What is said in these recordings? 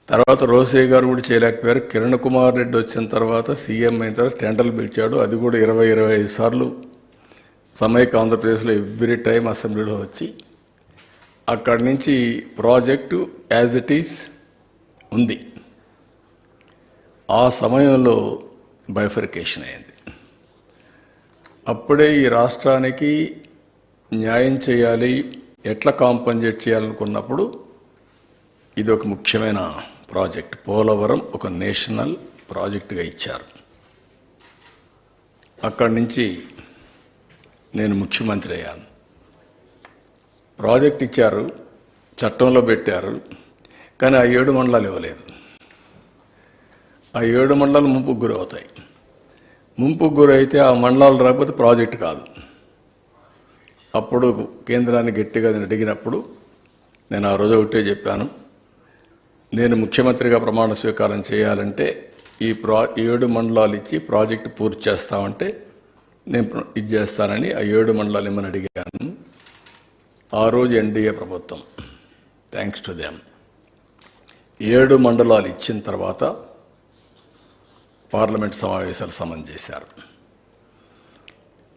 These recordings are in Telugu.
తర్వాత రోసయ్య గారు కూడా చేయలేకపోయారు. కిరణ్ కుమార్ రెడ్డి వచ్చిన తర్వాత సీఎం అయిన తర్వాత టెండర్లు పిలిచాడు. అది కూడా 20-25 సార్లు సమైక్య ఆంధ్రప్రదేశ్లో ఎవ్రీ టైం అసెంబ్లీలో వచ్చి అక్కడి నుంచి ప్రాజెక్టు యాజ్ ఇట్ ఈస్ ఉంది. ఆ సమయంలో బైఫర్కేషన్ అయింది. అప్పుడే ఈ రాష్ట్రానికి న్యాయం చేయాలి, ఎట్లా కాంపన్సేట్ చేయాలనుకున్నప్పుడు ఇది ఒక ముఖ్యమైన ప్రాజెక్ట్. పోలవరం ఒక నేషనల్ ప్రాజెక్టుగా ఇచ్చారు. అక్కడి నుంచి నేను ముఖ్యమంత్రి అయ్యాను. ప్రాజెక్ట్ ఇచ్చారు, చట్టంలో పెట్టారు, కానీ ఆ 7 మండలాలు ఇవ్వలేదు. ఆ 7 మండలాలు ముంపుకు గురవుతాయి. ముంపుకు గురైతే ఆ మండలాలు రాకపోతే ప్రాజెక్ట్ కాదు. అప్పుడు కేంద్రాన్ని గట్టిగా అడిగినప్పుడు నేను ఆ రోజు ఒకటే చెప్పాను, నేను ముఖ్యమంత్రిగా ప్రమాణ స్వీకారం చేయాలంటే ఈ 7 మండలాలు ఇచ్చి ప్రాజెక్టు పూర్తి చేస్తామంటే నేను ఇది చేస్తానని ఆ 7 మండలాలు ఇమ్మని అడిగాను. ఆ రోజు ఎన్డీఏ ప్రభుత్వం, థ్యాంక్స్ టు దెమ్, 7 మండలాలు ఇచ్చిన తర్వాత పార్లమెంట్ సమావేశాలు సమన్ చేశారు.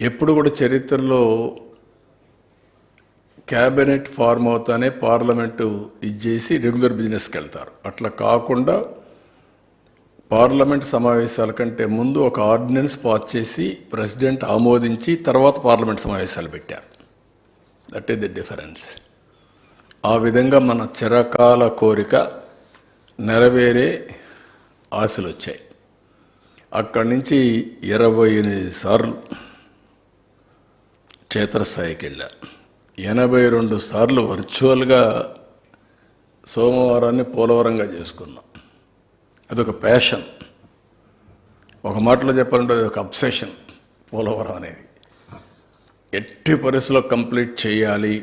ఎప్పుడు కూడా చరిత్రలో క్యాబినెట్ ఫార్మ్ అవుతానే పార్లమెంటు ఇచ్చేసి రెగ్యులర్ బిజినెస్కి వెళ్తారు. అట్లా కాకుండా పార్లమెంట్ సమావేశాల కంటే ముందు ఒక ఆర్డినెన్స్ పాస్ చేసి ప్రెసిడెంట్ ఆమోదించి తర్వాత పార్లమెంట్ సమావేశాలు పెట్టారు. That is the difference. ఆ విధంగా మన చిరకాల కోరిక నెరవేరే ఆశలు వచ్చాయి. అక్కడి నుంచి 28 సార్లు క్షేత్రస్థాయికి వెళ్ళారు. 82 సార్లు వర్చువల్గా సోమవారాన్ని పోలవరంగా చేసుకున్నాం. అదొక ప్యాషన్. ఒక మాటలో చెప్పాలంటే అది ఒక అబ్సెషన్. పోలవరం అనేది ఎట్టి పరిస్థితుల్లో కంప్లీట్ చేయాలి.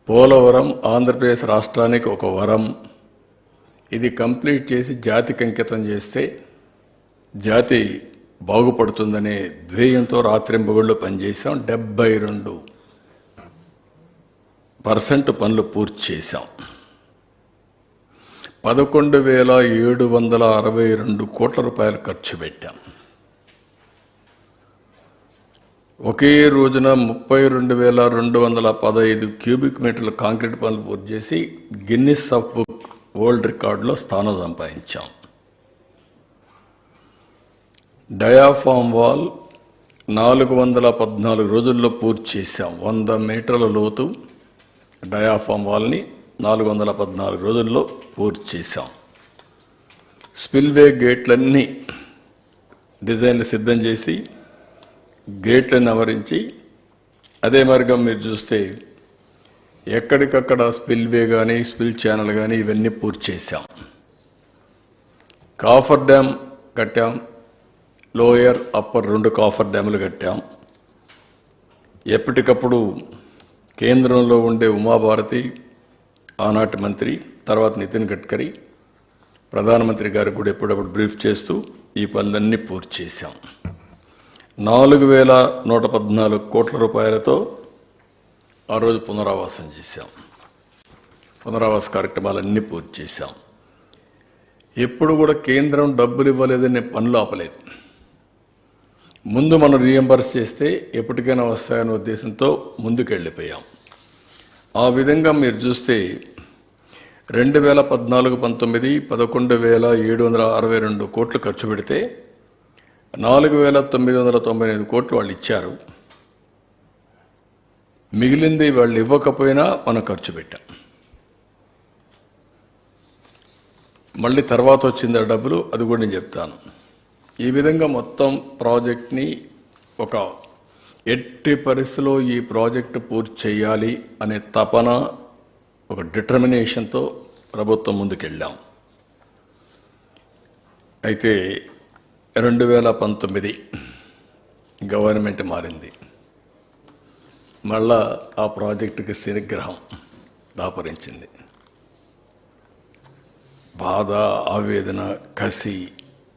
పోలవరం ఆంధ్రప్రదేశ్ రాష్ట్రానికి ఒక వరం. ఇది కంప్లీట్ చేసి జాతికి అంకితం చేస్తే జాతి బాగుపడుతుందనే ధ్యేయంతో రాత్రింబగళ్ళు పనిచేసాం. 72% పనులు పూర్తి చేశాం. 11,762 కోట్ల రూపాయలు ఖర్చు పెట్టాం. ఒకే రోజున 32,215 క్యూబిక్ మీటర్ల కాంక్రీట్ పనులు పూర్తి చేసి గిన్నిస్ ఆఫ్ బుక్ వరల్డ్ రికార్డులో స్థానం సంపాదించాం. డయాఫామ్ వాల్ 414 రోజుల్లో పూర్తి చేశాం. 100 మీటర్ల లోతు డయాఫామ్ వాల్ని 414 రోజుల్లో పూర్తి చేశాం. స్పిల్వే గేట్లన్నీ డిజైన్లు సిద్ధం చేసి గేట్లను అమరించి, అదే మార్గం మీరు చూస్తే ఎక్కడికక్కడ స్పిల్వే కానీ స్పిల్ ఛానల్ కానీ ఇవన్నీ పూర్తి చేశాం. కాఫర్ డ్యామ్ కట్టాం. లోయర్ అప్పర్ 2 కాఫర్ డ్యాములు కట్టాం. ఎప్పటికప్పుడు కేంద్రంలో ఉండే ఉమాభారతి, ఆనాటి మంత్రి, తర్వాత నితిన్ గడ్కరీ, ప్రధానమంత్రి గారికి కూడా ఎప్పుడప్పుడు బ్రీఫ్ చేస్తూ ఈ పనులన్నీ పూర్తి చేశాం. 4,114 కోట్ల రూపాయలతో ఆ రోజు పునరావాసం చేశాం. పునరావాస కార్యక్రమాలన్నీ పూర్తి చేశాం. ఎప్పుడు కూడా కేంద్రం డబ్బులు ఇవ్వలేదని పనులు ఆపలేదు. ముందు మనం రీఎంబర్స్ చేస్తే ఎప్పటికైనా వస్తాయనే ఉద్దేశంతో ముందుకెళ్ళిపోయాం. ఆ విధంగా మీరు చూస్తే 2014-19 11,762 కోట్లు ఖర్చు పెడితే 4,995 కోట్లు వాళ్ళు ఇచ్చారు. మిగిలింది వాళ్ళు ఇవ్వకపోయినా మనం ఖర్చు పెట్టాం. మళ్ళీ తర్వాత వచ్చింది ఆ డబ్బులు, అది కూడా నేను చెప్తాను. ఈ విధంగా మొత్తం ప్రాజెక్ట్ని ఒక ఎట్టి పరిస్థితిలో ఈ ప్రాజెక్టు పూర్తి చేయాలి అనే తపన, ఒక డిటర్మినేషన్తో ప్రభుత్వం ముందుకెళ్ళాం. అయితే 2019 గవర్నమెంట్ మారింది. మళ్ళా ఆ ప్రాజెక్టుకి శనిగ్రహం దాపరించింది. బాధ, ఆవేదన, కసి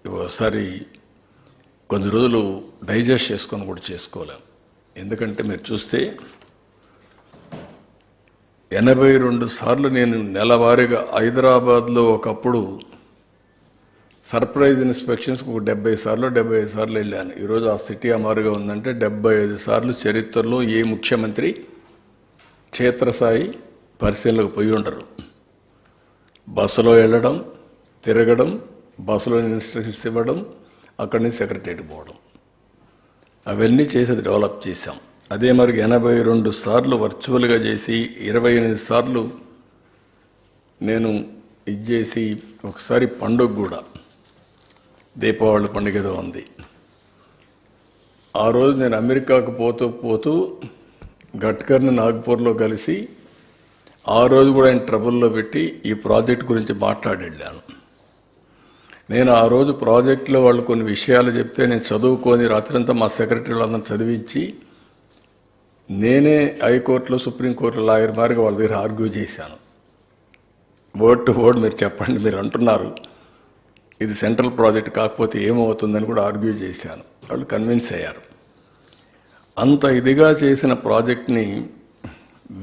ఒకసారి కొన్ని రోజులు డైజెస్ట్ చేసుకొని కూడా చేసుకోలేం. ఎందుకంటే మీరు చూస్తే 82 సార్లు నేను నెలవారీగా హైదరాబాద్లో ఒకప్పుడు సర్ప్రైజ్ ఇన్స్పెక్షన్స్కి ఒక 75 సార్లు 75 సార్లు వెళ్ళాను. ఈరోజు ఆ సిటీ అమారుగా ఉందంటే 75 సార్లు చరిత్రలో ఏ ముఖ్యమంత్రి క్షేత్రస్థాయి పరిశీలనకు పోయి ఉండరు. బస్సులో వెళ్ళడం, తిరగడం, బస్సులో ఇన్స్ట్రక్షన్స్ ఇవ్వడం, అక్కడి నుంచి సెక్రటరీకి పోవడం, అవన్నీ చేసేది డెవలప్ చేశాం. అదే మరి 82 సార్లు వర్చువల్గా చేసి 28 సార్లు నేను ఇది చేసి, ఒకసారి పండుగ కూడా దీపావళి పండుగ ఏదో ఉంది. ఆ రోజు నేను అమెరికాకు పోతూ గడ్కర్ని నాగ్పూర్లో కలిసి ఆ రోజు కూడా ఆయన ట్రబుల్లో పెట్టి ఈ ప్రాజెక్ట్ గురించి మాట్లాడి వెళ్ళాను. నేను ఆ రోజు ప్రాజెక్టులో వాళ్ళు కొన్ని విషయాలు చెప్తే నేను చదువుకొని రాత్రంతా మా సెక్రటరీ వాళ్ళందరూ చదివించి నేనే హైకోర్టులో సుప్రీంకోర్టులో లాయర్ మారిగా వాళ్ళ దగ్గర ఆర్గ్యూ చేశాను. వర్డ్ టు వర్డ్ మీరు చెప్పండి, మీరు అంటున్నారు ఇది సెంట్రల్ ప్రాజెక్ట్ కాకపోతే ఏమవుతుందని కూడా ఆర్గ్యూ చేశాను. వాళ్ళు కన్విన్స్ అయ్యారు. అంత ఇదిగా చేసిన ప్రాజెక్ట్ని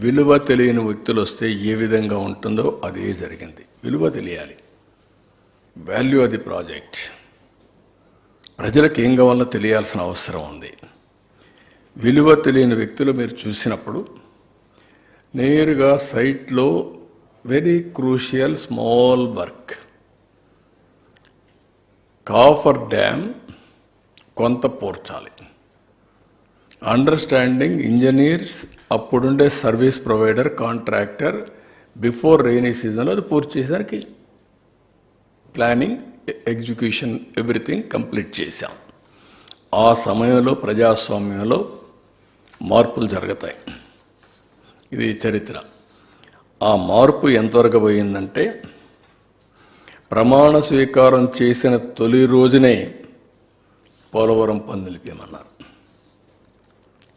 విలువ తెలియని వ్యక్తులు వస్తే ఏ విధంగా ఉంటుందో అదే జరిగింది. విలువ తెలియాలి, వాల్యూ అది ప్రాజెక్ట్. ప్రజలకు ఏం కావాలో తెలియాల్సిన అవసరం ఉంది. విలువ తెలియని వ్యక్తులు మీరు చూసినప్పుడు నేరుగా సైట్లో very crucial small work, coffer dam కొంత పూడ్చాలి. అండర్స్టాండింగ్ ఇంజనీర్స్, అప్పుడుండే service provider, contractor before rainy సీజన్లో అది పూర్తి చేసేసరికి ప్లానింగ్, ఎగ్జిక్యూషన్ ఎవ్రీథింగ్ కంప్లీట్ చేశాం. ఆ సమయంలో ప్రజాస్వామ్యంలో మార్పులు జరుగుతాయి. ఇది చరిత్ర. ఆ మార్పు ఎంతవరకు పోయిందంటే ప్రమాణ స్వీకారం చేసిన తొలి రోజునే పోలవరం పనులు నిలిపేయమన్నారు.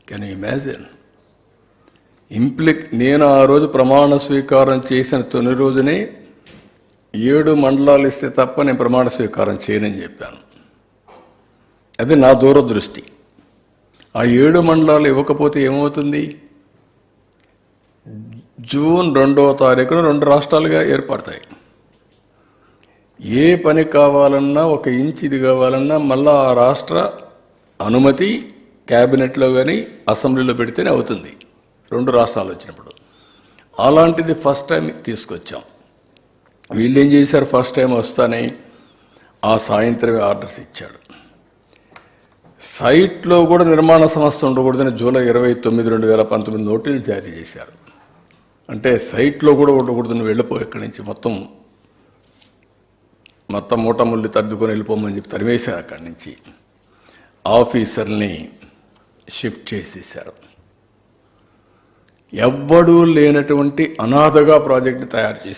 Can you imagine? నేను ఆ రోజు ప్రమాణ స్వీకారం చేసిన తొలి రోజునే 7 మండలాలు ఇస్తే తప్ప నేను ప్రమాణ స్వీకారం చేయనని చెప్పాను. అది నా దూరదృష్టి. ఆ 7 మండలాలు ఇవ్వకపోతే ఏమవుతుంది? జూన్ 2వ తారీఖున 2 రాష్ట్రాలుగా ఏర్పడతాయి. ఏ పని కావాలన్నా, 1 ఇంచ్ ఇది కావాలన్నా మళ్ళా ఆ రాష్ట్ర అనుమతి క్యాబినెట్లో కానీ అసెంబ్లీలో పెడితేనే అవుతుంది 2 రాష్ట్రాలు వచ్చినప్పుడు. అలాంటిది ఫస్ట్ టైం తీసుకొచ్చాం. వీళ్ళు ఏం చేశారు? ఫస్ట్ టైం వస్తానే ఆ సాయంత్రమే ఆర్డర్స్ ఇచ్చాడు. సైట్లో కూడా నిర్మాణ సంస్థ ఉండకూడదని జూలై 29, 2019 నోటీసులు జారీ చేశారు. అంటే సైట్లో కూడా ఉండకూడదని వెళ్ళిపో ఇక్కడి నుంచి, మొత్తం మూటముల్లి తద్దుకొని వెళ్ళిపోమని చెప్పి తరివేశారు. అక్కడి నుంచి ఆఫీసర్ని షిఫ్ట్ చేసేసారు. ఎవ్వడూ లేనటువంటి అనాథగా ప్రాజెక్టు తయారు చేశారు.